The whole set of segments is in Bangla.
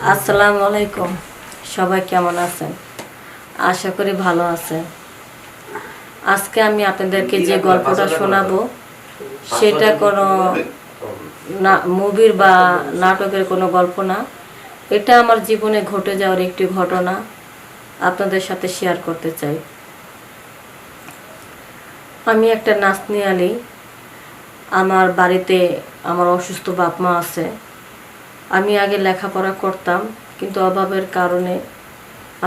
আসসালামু আলাইকুম। সবাই কেমন আছেন? আশা করি ভালো আছেন। আজকে আমি আপনাদেরকে যে গল্পটা শোনাবো সেটা কোনো মুভির বা নাটকের কোনো গল্প না। এটা আমার জীবনে ঘটে যাওয়ার একটি ঘটনা আপনাদের সাথে শেয়ার করতে চাই। আমি একটা নাতনি। আমার বাড়িতে আমার অসুস্থ বাপ মা আছে। আমি আগে লেখাপড়া করতাম, কিন্তু অভাবের কারণে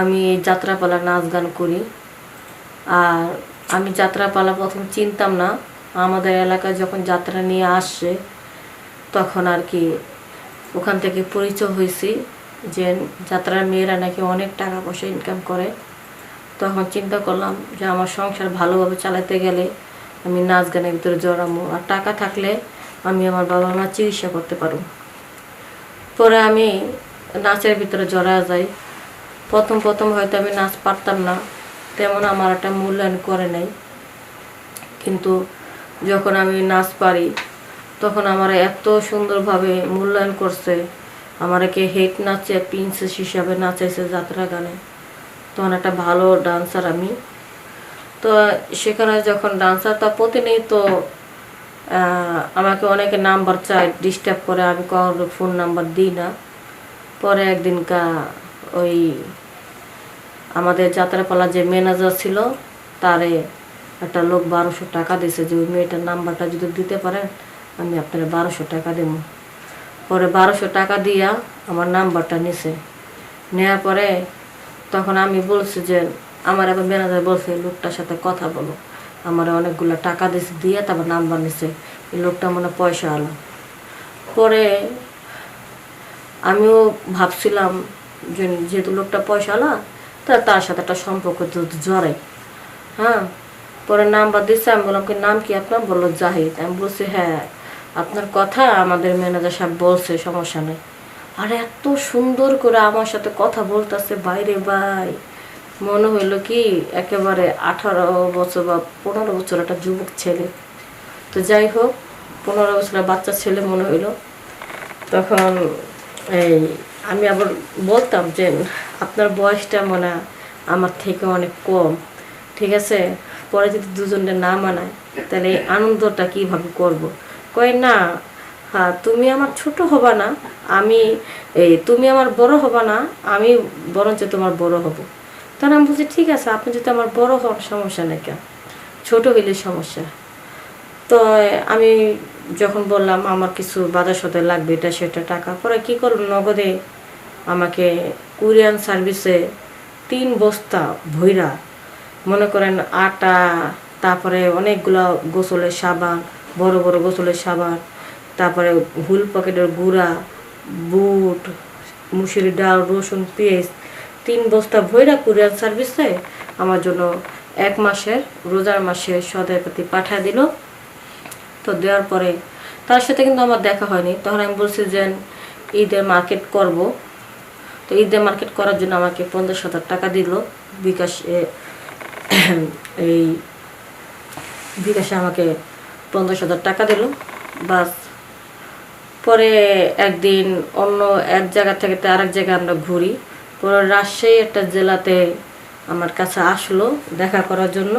আমি যাত্রাপালা নাচ গান করি। আর আমি যাত্রাপালা প্রথম চিনতাম না। আমাদের এলাকায় যখন যাত্রা নিয়ে আসছে তখন আর কি ওখান থেকে পরিচয় হয়েছি যে যাত্রার মেয়েরা নাকি অনেক টাকা পয়সা ইনকাম করে। তখন চিন্তা করলাম যে আমার সংসার ভালোভাবে চালাতে গেলে আমি নাচ গানের ভিতরে জড়াবো, আর টাকা থাকলে আমি আমার বাবা মা চিকিৎসা করতে পারব। পরে আমি নাচের ভিতরে জড়া যাই। প্রথম হয়তো আমি নাচ পারতাম না, তেমন আমার একটা মূল্যায়ন করে নাই। কিন্তু যখন আমি নাচ পারি তখন আমার এত সুন্দরভাবে মূল্যায়ন করছে, আমাকে হেড নাচে প্রিন্সেস হিসাবে নাচাইছে যাত্রা গানে। তখন একটা ভালো ডান্সার আমি। তো সেখানে যখন ডান্সার তা প্রতিনিয়ত আমাকে অনেকে নাম্বার চায়, ডিস্টার্ব করে, আমি কারোর ফোন নাম্বার দিই না। পরে একদিনকা ওই আমাদের যাত্রাপালা যে ম্যানেজার ছিল তারে একটা লোক 1200 টাকা দিয়েছে যে ওই মেয়েটার নাম্বারটা যদি দিতে পারেন আমি আপনার 1200 টাকা দেব। পরে 1200 টাকা দিয়া আমার নাম্বারটা নিছে। নেওয়ার পরে তখন আমি বলছি যে আমার আবার ম্যানেজার বলছে লোকটার সাথে কথা বলো। আমার অনেকগুলো টাকা দিয়েছে দিয়ে তারপর নাম্বার নিছে। এই লোকটা মনে পয়সা আলো। পরে আমিও ভাবছিলাম যে যেহেতু লোকটা পয়সা আলা তার সাথে একটা সম্পর্ক জড়াই। হ্যাঁ, পরে নাম্বার দিচ্ছে। আমি বললাম কি নাম কি আপনার? বললো জাহিদ। আমি বলছি হ্যাঁ, আপনার কথা আমাদের ম্যানেজার সাহেব বলছে, সমস্যা নেই। আর এত সুন্দর করে আমার সাথে কথা বলতেছে বাইরে ভাই, মনে হইলো কি একেবারে 18 বছর বা 15 বছর একটা যুবক ছেলে। তো যাই হোক, 15 বছরের বাচ্চা ছেলে মনে হইলো। তখন এই আমি আবার বলতাম যে আপনার বয়সটা মনে হয় আমার থেকে অনেক কম, ঠিক আছে, পরে যদি দুজনের না মানায় তাহলে এই আনন্দটা কীভাবে করব। কয় না, হ্যাঁ তুমি আমার ছোট হবা না, তুমি আমার বড় হবা না, আমি বরঞ্চ তোমার বড় হব। তখন আমি বলছি ঠিক আছে, আপনি যদি আমার বড় হওয়ার সমস্যা নেই, কেন ছোট হইলে সমস্যা। তো আমি যখন বললাম আমার কিছু বাজার সদাই লাগবে, এটা সেটা টাকা, পরে কী করুন নগদে আমাকে কুরিয়ান সার্ভিসে 3 বস্তা ভৈরা, মনে করেন আটা, তারপরে অনেকগুলো গোসলের সাবান, বড় বড় গোসলের সাবান, তারপরে হুল পকেটের গুঁড়া, বুট, মুসুরি ডাল, রসুন, পেঁয়াজ 3 বস্তা ভৈরা কুরিয়ান সার্ভিসে আমার জন্য 1 মাসের রোজার মাসে সদাইপাতি পাঠিয়ে দিল। তো দেওয়ার পরে তার সাথে কিন্তু আমার দেখা হয়নি। তখন আমি বলছি যে ঈদের মার্কেট করব। তো ঈদের মার্কেট করার জন্য আমাকে 50,000 টাকা দিল বিকাশে। এই বিকাশে আমাকে 50,000 টাকা দিল, বাস। পরে একদিন অন্য এক জায়গা থেকে আরেক জায়গায় আমরা ঘুরি। পরে রাজশাহী একটা জেলাতে আমার কাছে আসলো দেখা করার জন্য।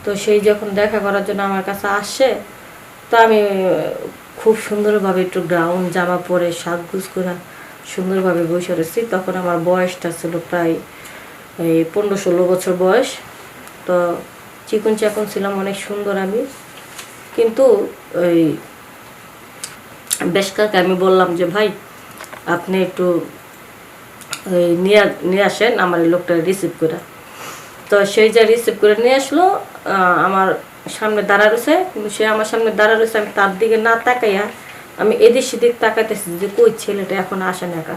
তো সেই যখন দেখা করার জন্য আমার কাছে আসছে, তো আমি খুব সুন্দরভাবে একটু গ্রাউন জামা পরে সাজগুজ করে সুন্দরভাবে বসে রয়েছি। তখন আমার বয়সটা ছিল প্রায় এই 15-16 বছর বয়স। তো চিকন চাকন ছিলাম, অনেক সুন্দর আমি। কিন্তু ওই বেশ কাকে আমি বললাম যে ভাই আপনি একটু নিয়ে আসেন আমার এই লোকটা রিসিভ করে। তো সেই যা রিসিভ করে নিয়ে আসলো, আমার সামনে দাঁড়া রয়েছে, কিন্তু সে আমার সামনে দাঁড়া রয়েছে। আমি তার দিকে না তাকাইয়া আমি এদিক সেদিক তাকাইতেছি যে কই ছেলেটা এখন আসে না একা।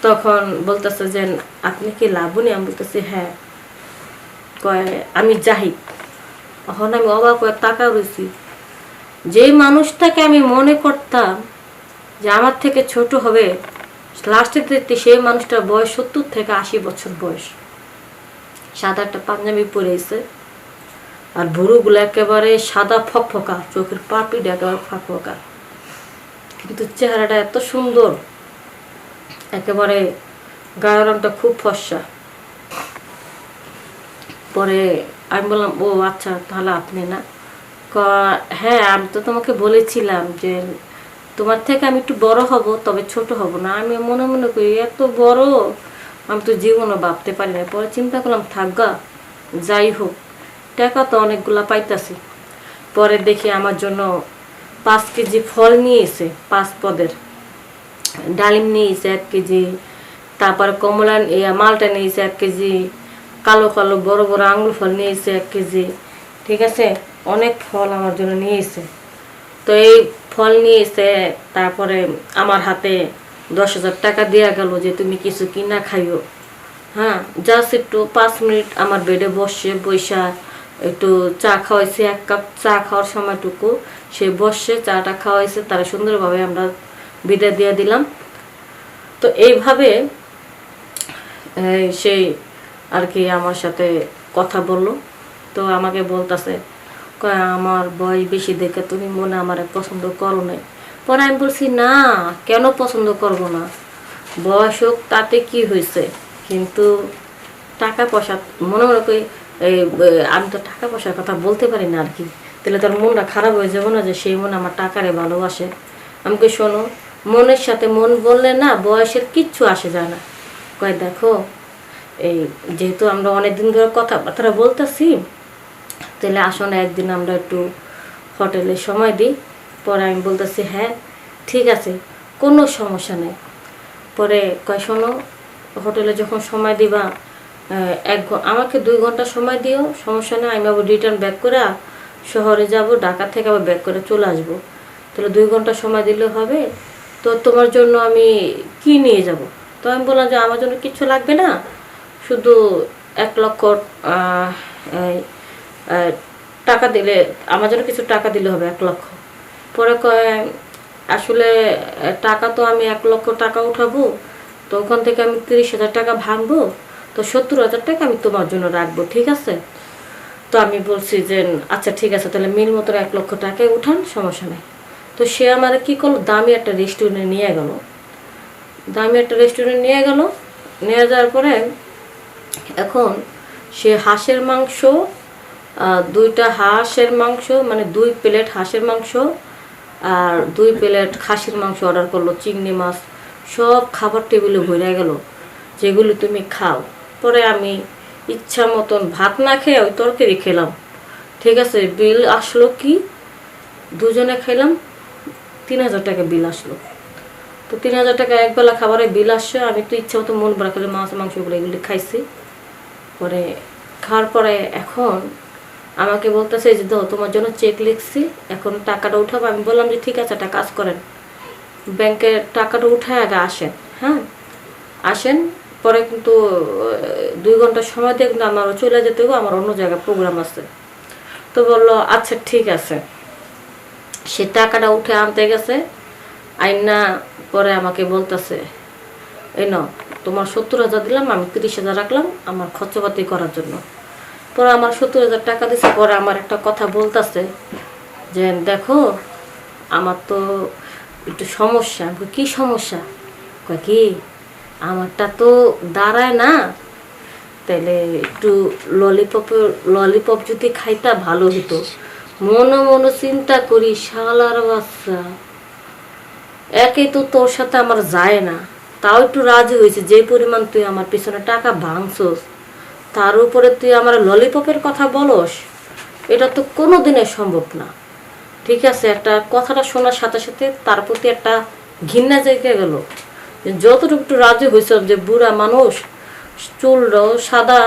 তখন বলতেছে যে আপনি কি লাবণী? আমি বলতেছি হ্যাঁ। কয় আমি জাহিদ। এখন আমি অবাক হয়ে তাকা রয়েছি। যেই মানুষটাকে আমি মনে করতাম যে আমার থেকে ছোট হবে, লাস্টে দেখতে সেই মানুষটার বয়স 70 থেকে 80 বছর বয়স। সাদা একটা পাঞ্জাবি পরেছে, আর ভুরুগুলো একেবারে সাদা ফকফকা, চোখের পাপড়িটা একেবারে ফকফকা, কিন্তু চেহারাটা এত সুন্দর। একেবারে গায়ের রংটা খুব ফর্সা। পরে আমি বললাম, ও আচ্ছা তাহলে আপনি না? হ্যাঁ, আমি তো তোমাকে বলেছিলাম যে তোমার থেকে আমি একটু বড় হব, তবে ছোট হব না। আমি মনে মনে করি এত বড় আমি তো জীবনও ভাবতে পারি না। পরে চিন্তা করলাম থাকগা, যাই হোক, টাকা তো অনেকগুলা পাইতাছি। পরে দেখি আমার জন্য 5 কেজি ফল নিয়ে এসে, 5 পদের ডালিম নিয়ে এসে 1 কেজি, তারপরে কমলা মালটা নিয়ে এসে 1 কেজি, কালো কালো বড় বড় আঙুর ফল নিয়ে এসে 1 কেজি। ঠিক আছে, অনেক ফল আমার জন্য নিয়ে এসে। তো এই ফল নিয়ে এসে তারপরে আমার হাতে 10,000 টাকা দেওয়া গেল যে তুমি কিছু কিনা খাইও। হ্যাঁ, জাস্ট একটু 5 মিনিট আমার বেডে বসা একটু চা খাওয়াইছে, 1 কাপ চা খাওয়ার সময়টুকু সে বসে চাটা খাওয়াইছে, তারা সুন্দরভাবে আমরা বিদায় দিয়ে দিলাম। তো এইভাবে সেই আর কি আমার সাথে কথা বলল। তো আমাকে বলতেছে, আমার বয়স বেশি দেখে তুমি মনে আমার পছন্দ করো নাই। পরে আমি বলছি, না, কেন পছন্দ করব না, বয়স হোক তাতে কি হয়েছে, কিন্তু টাকা পয়সা মনে মনে করি আমি তো টাকা পয়সার কথা বলতে পারি না আর কি, তাহলে তার মনটা খারাপ হয়ে যাবো না যে সেই মন আমার টাকারে ভালোবাসে। আমাকে শোনো, মনের সাথে মন বললে না বয়সের কিচ্ছু আসে যায় না। কয় দেখো, এই যেহেতু আমরা অনেকদিন ধরে কথাবার্তা বলতেছি, তাহলে আসো না একদিন আমরা একটু হোটেলে সময় দিই। পরে আমি বলতেছি, হ্যাঁ ঠিক আছে, কোনো সমস্যা নেই। পরে কয় শোনো, হোটেলে যখন সময় দিবা আমাকে 2 ঘন্টা সময় দিও, সমস্যা নেই, আমি আবার রিটার্ন ব্যাক করে শহরে যাব, ঢাকা থেকে আবার ব্যাক করে চলে আসবো। তাহলে 2 ঘন্টা সময় দিলে হবে। তো তোমার জন্য আমি কি নিয়ে যাব? তো আমি বললাম যে আমার জন্য কিছু লাগবে না, শুধু 1 লক্ষ টাকা দিলে, আমার জন্য কিছু টাকা দিলে হবে 1 লক্ষ। পরে কয় আসলে টাকা তো আমি 1 লক্ষ টাকা উঠাবো, তো ওখান থেকে আমি 30,000 টাকা ভাঙবো, তো 70,000 টাকা আমি তোমার জন্য রাখবো, ঠিক আছে? তো আমি বলছি যে আচ্ছা ঠিক আছে, তাহলে মিল মতো 1 লক্ষ টাকায় উঠান, সমস্যা নেই। তো সে আমার কি করলো, দামি একটা রেস্টুরেন্টে নিয়ে গেল। নিয়ে যাওয়ার পরে এখন সে হাঁসের মাংস, 2টা হাঁসের মাংস, মানে 2 প্লেট হাঁসের মাংস আর 2 প্লেট খাসির মাংস অর্ডার করলো, চিংড়ি মাছ, সব খাবার টেবিলে ভরে গেল, যেগুলো তুমি খাও। পরে আমি ইচ্ছা মতন ভাত না খেয়ে ওই তরকারি খেলাম। ঠিক আছে, বিল আসলো কি, দুজনে খাইলাম 3,000 টাকা বিল আসলো। তো 3,000 টাকা একবেলা খাবারের বিল আসছে। আমি তো ইচ্ছা মতো মন ভরা খেলে মাছ মাংসগুলো এগুলি খাইছি। পরে খাওয়ার পরে এখন আমাকে বলতেছে যে দাও, তোমার জন্য চেক লিখছি, এখন টাকাটা উঠাবো। আমি বললাম যে ঠিক আছে, একটা কাজ করেন, ব্যাংকে টাকাটা উঠায় আগে আসেন। হ্যাঁ, আসেন, পরে কিন্তু 2 ঘন্টা সময় দিয়ে কিন্তু আমার চলে যেতে হবে, আমার অন্য জায়গায় প্রোগ্রাম আছে। তো বললো আচ্ছা ঠিক আছে। সে টাকাটা উঠে আনতে গেছে, আইনা পরে আমাকে বলতেছে, এই নাও, তোমার 70,000 দিলাম, আমি 30,000 রাখলাম আমার খরচাপাতি করার জন্য। পরে আমার 70,000 টাকা দিছে। পরে আমার একটা কথা বলতেছে যে দেখো, আমার তো একটু সমস্যা। কি সমস্যা? কয় কি, আমারটা তো দাঁড়ায় না, তাইলে একটু ললিপপ যদি খাইতা ভালো হতো। মনে মনে চিন্তা করি, শালার বাচ্চা, একে তো তোর সাথে আমার যায় না, তাও একটু রাজি হয়েছে, যে পরিমাণ তুই আমার পিছনে টাকা ভাঙছস, তার উপরে তুই আমার ললিপপের কথা বলস, এটা তো কোনো দিনে সম্ভব না। ঠিক আছে, একটা কথাটা শোনার সাথে সাথে তার প্রতি একটা ঘৃণা জেগে গেল। যতটুকু একটু রাজি হয়েছে যে বুড়া মানুষ, চুলটাও সাদা,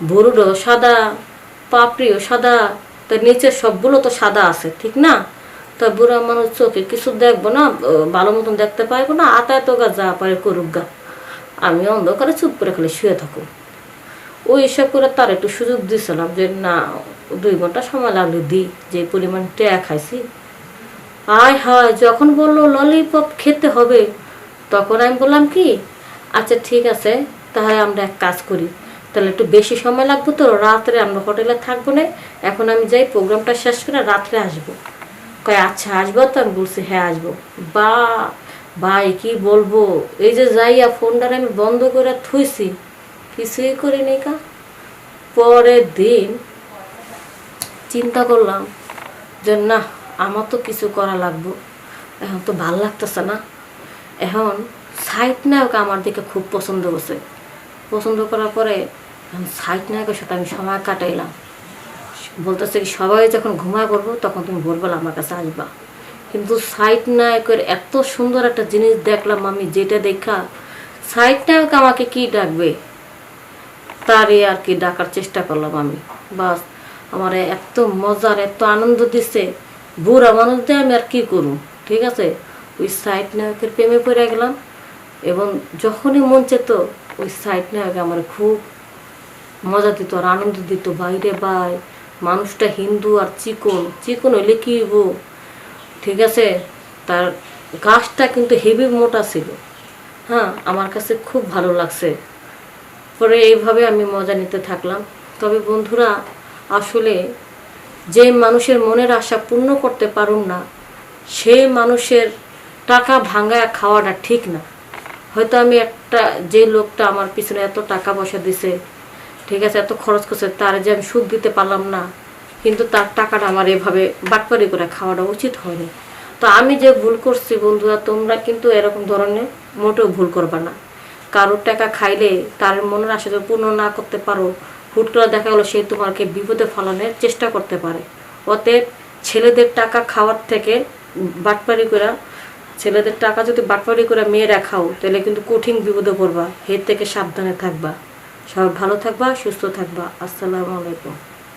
ভুরুটাও সাদা, পাপড়িও সাদা, তার নিচের সবগুলো তো সাদা আছে, ঠিক না? তো বুড়া মানুষ চোখে কিছু দেখবো না, ভালো মতন দেখতে পাইবো না, আতায় তো গা যা পারে করুক গা, আমি অন্ধকারে চুপ করে খালি শুয়ে থাকুক। ওই হিসাব করে তার একটু সুযোগ দিয়েছিলাম যে না, 2 ঘন্টা সময় লাগলো দিই, যে পরিমাণ টেয়া খাইছি। আয় হায়, যখন বললো ললিপপ খেতে হবে, তখন আমি বললাম কি, আচ্ছা ঠিক আছে, তাহলে আমরা এক কাজ করি, তাহলে একটু বেশি সময় লাগবে তো, রাত্রে আমরা হোটেলে থাকবো না, এখন আমি যাই, প্রোগ্রামটা শেষ করে রাত্রে আসবো। কয় আচ্ছা আসবো তো? আমি বলছি হ্যাঁ আসবো। বা ভাই কি বলবো, এই যে যাইয়া ফোনটারে আমি বন্ধ করে থুইছি, কিছুই করি নাই কা। পরের দিন চিন্তা করলাম যে না, আমার তো কিছু করা লাগবো, এখন তো ভাল লাগতেছে না। এখন সাইড নায়ক আমার দিকে খুব পছন্দ করছে। পছন্দ করার পরে এখন সাইড নায়কের সাথে আমি সময় কাটাইলাম। বলতেছে কি, সবাই যখন ঘুমায় পড়বো তখন তুমি ভোরবেলা আমার কাছে আসবা। কিন্তু সাইড নায়কের এত সুন্দর একটা জিনিস দেখলাম আমি, যেটা দেখা সাইড নায়ক আমাকে কি ডাকবে তারই আর কি ডাকার চেষ্টা করলাম আমি। বাস, আমার এত মজার এত আনন্দ দিচ্ছে, বুড়া মানুষ দিয়ে আমি আর কি করুম। ঠিক আছে, ওই সাইড নায়কের প্রেমে পড়ে গেলাম। এবং যখনই মন চেত ওই সাইড নায়ক আমার খুব মজা দিত আর আনন্দ দিত। বাইরে বাই, মানুষটা হিন্দু আর চিকন চিকন হইলে কি হইব, ঠিক আছে, তার গাছটা কিন্তু হেভি মোটা ছিল। হ্যাঁ, আমার কাছে খুব ভালো লাগছে। পরে এইভাবে আমি মজা নিতে থাকলাম। তবে বন্ধুরা, আসলে যে মানুষের মনের আশা পূর্ণ করতে পারুম না, সেই মানুষের টাকা ভাঙায় খাওয়াটা ঠিক না। হয়তো আমি একটা, যে লোকটা আমার পিছনে এত টাকা পয়সা দিছে, ঠিক আছে, এত খরচ করছে, তার যে আমি সুদ দিতে পারলাম না, কিন্তু তার টাকাটা আমার এভাবে বাটপারি করে খাওয়াটা উচিত হয়নি। তো আমি যে ভুল করছি বন্ধুরা, তোমরা কিন্তু এরকম ধরনের মোটেও ভুল করবা না। কারোর টাকা খাইলে তার মনের আশা যদি পূর্ণ না করতে পারো, হুট করে দেখা গেলো সে তোমাকে বিপদে ফেলানোর চেষ্টা করতে পারে। অতএব ছেলেদের টাকা খাওয়ার থেকে বাটপারি করে, ছেলেদের টাকা যদি বাটপারি করে মেয়েরা খাও, তাহলে কিন্তু কঠিন বিপদে পড়বা। এর থেকে সাবধানে থাকবা। সবাই ভালো থাকবা, সুস্থ থাকবা। আসসালামু আলাইকুম।